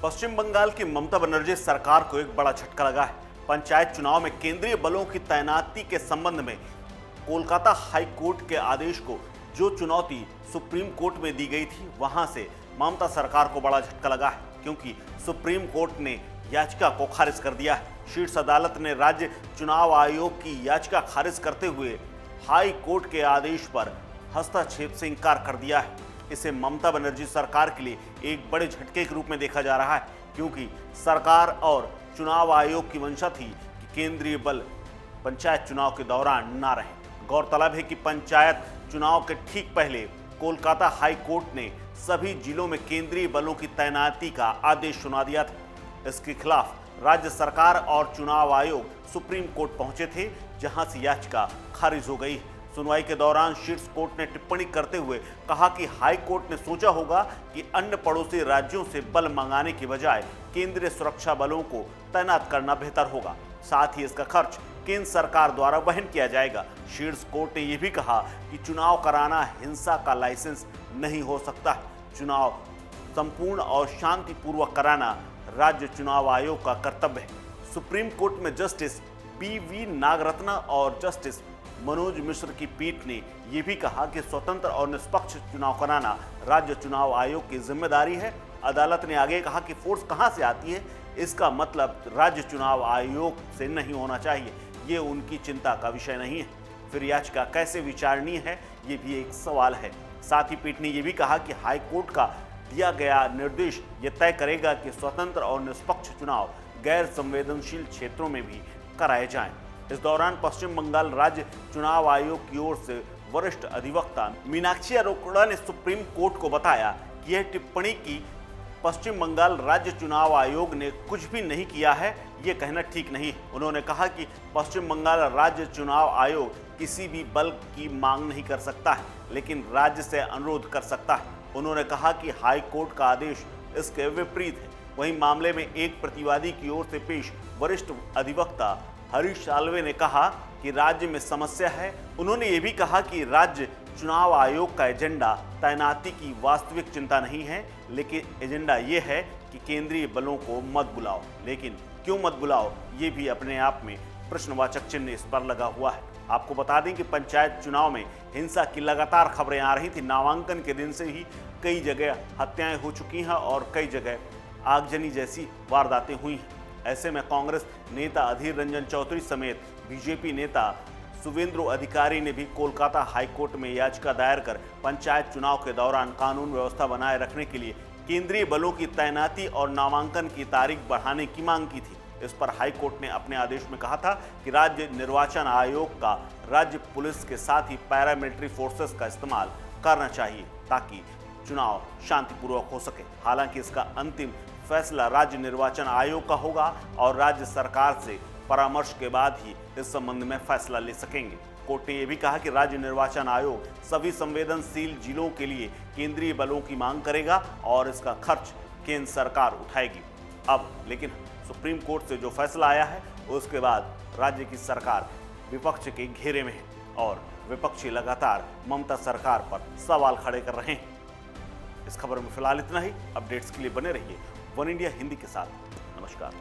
पश्चिम बंगाल की ममता बनर्जी सरकार को एक बड़ा झटका लगा है। पंचायत चुनाव में केंद्रीय बलों की तैनाती के संबंध में कोलकाता हाई कोर्ट के आदेश को जो चुनौती सुप्रीम कोर्ट में दी गई थी, वहां से ममता सरकार को बड़ा झटका लगा है, क्योंकि सुप्रीम कोर्ट ने याचिका को खारिज कर दिया है। शीर्ष अदालत ने राज्य चुनाव आयोग की याचिका खारिज करते हुए हाई कोर्ट के आदेश पर हस्तक्षेप से इंकार कर दिया है। इसे ममता बनर्जी सरकार के लिए एक बड़े झटके के रूप में देखा जा रहा है, क्योंकि सरकार और चुनाव आयोग की मंशा थी कि केंद्रीय बल पंचायत चुनाव के दौरान ना रहे। गौरतलब है कि पंचायत चुनाव के ठीक पहले कोलकाता हाई कोर्ट ने सभी जिलों में केंद्रीय बलों की तैनाती का आदेश सुना दिया था। इसके खिलाफ राज्य सरकार और चुनाव आयोग सुप्रीम कोर्ट पहुंचे थे, जहां से याचिका खारिज हो गई। सुनवाई के दौरान शीर्ष कोर्ट ने टिप्पणी करते हुए कहा कि हाई कोर्ट ने सोचा होगा कि अन्य पड़ोसी राज्यों से बल मंगाने के बजाय केंद्रीय सुरक्षा बलों को तैनात करना बेहतर होगा। साथ ही इसका खर्च केंद्र सरकार द्वारा वहन किया जाएगा। शीर्ष कोर्ट ने यह भी कहा कि चुनाव कराना हिंसा का लाइसेंस नहीं हो सकता। चुनाव संपूर्ण और शांतिपूर्वक कराना राज्य चुनाव आयोग का कर्तव्य है। सुप्रीम कोर्ट में जस्टिस पी.वी. नागरत्ना और जस्टिस मनोज मिश्र की पीठ ने यह भी कहा कि स्वतंत्र और निष्पक्ष चुनाव कराना राज्य चुनाव आयोग की जिम्मेदारी है। अदालत ने आगे कहा कि फोर्स कहां से आती है, इसका मतलब राज्य चुनाव आयोग से नहीं होना चाहिए। ये उनकी चिंता का विषय नहीं है। फिर याचिका कैसे विचारणीय है, ये भी एक सवाल है। साथ ही पीठ ने यह भी कहा कि हाई कोर्ट का दिया गया निर्देश ये तय करेगा कि स्वतंत्र और निष्पक्ष चुनाव गैर संवेदनशील क्षेत्रों में भी कराए जाएं। इस दौरान पश्चिम बंगाल राज्य चुनाव आयोग की ओर से वरिष्ठ अधिवक्ता मीनाक्षी अरोड़ा ने सुप्रीम कोर्ट को बताया कि यह टिप्पणी की पश्चिम बंगाल राज्य चुनाव आयोग ने कुछ भी नहीं किया है, ये कहना ठीक नहीं। उन्होंने कहा कि पश्चिम बंगाल राज्य चुनाव आयोग किसी भी बल की मांग नहीं कर सकता है, लेकिन राज्य से अनुरोध कर सकता है। उन्होंने कहा कि हाई कोर्ट का आदेश इसके विपरीत है। वहीं मामले में एक प्रतिवादी की ओर से पेश वरिष्ठ अधिवक्ता हरीश साल्वे ने कहा कि राज्य में समस्या है। उन्होंने ये भी कहा कि राज्य चुनाव आयोग का एजेंडा तैनाती की वास्तविक चिंता नहीं है, लेकिन एजेंडा ये है कि केंद्रीय बलों को मत बुलाओ। लेकिन क्यों मत बुलाओ, ये भी अपने आप में प्रश्नवाचक चिन्ह इस पर लगा हुआ है। आपको बता दें कि पंचायत चुनाव में हिंसा की लगातार खबरें आ रही थी। नामांकन के दिन से ही कई जगह हत्याएं हो चुकी हैं और कई जगह आगजनी जैसी वारदातें हुई हैं। ऐसे में कांग्रेस नेता अधीर रंजन चौधरी समेत बीजेपी नेता शुवेंदु अधिकारी ने भी कोलकाता हाईकोर्ट में याचिका दायर कर पंचायत चुनाव के दौरान कानून व्यवस्था बनाए रखने के लिए केंद्रीय बलों की तैनाती और नामांकन की तारीख बढ़ाने की मांग की थी। इस पर हाईकोर्ट ने अपने आदेश में कहा था कि राज्य निर्वाचन आयोग का राज्य पुलिस के साथ ही पैरामिलिट्री फोर्सेस का इस्तेमाल करना चाहिए ताकि चुनाव शांतिपूर्वक हो सके। हालांकि इसका अंतिम फैसला राज्य निर्वाचन आयोग का होगा और राज्य सरकार से परामर्श के बाद ही इस संबंध में फैसला ले सकेंगे। कोर्ट ने यह भी कहा कि राज्य निर्वाचन आयोग सभी संवेदनशील जिलों के लिए केंद्रीय बलों की मांग करेगा और इसका खर्च केंद्र सरकार उठाएगी। अब लेकिन सुप्रीम कोर्ट से जो फैसला आया है, उसके बाद राज्य की सरकार विपक्ष के घेरे में है और विपक्षी लगातार ममता सरकार पर सवाल खड़े कर रहे हैं। इस खबर में फिलहाल इतना ही। अपडेट्स के लिए बने रहिए वन इंडिया हिंदी के साथ। नमस्कार।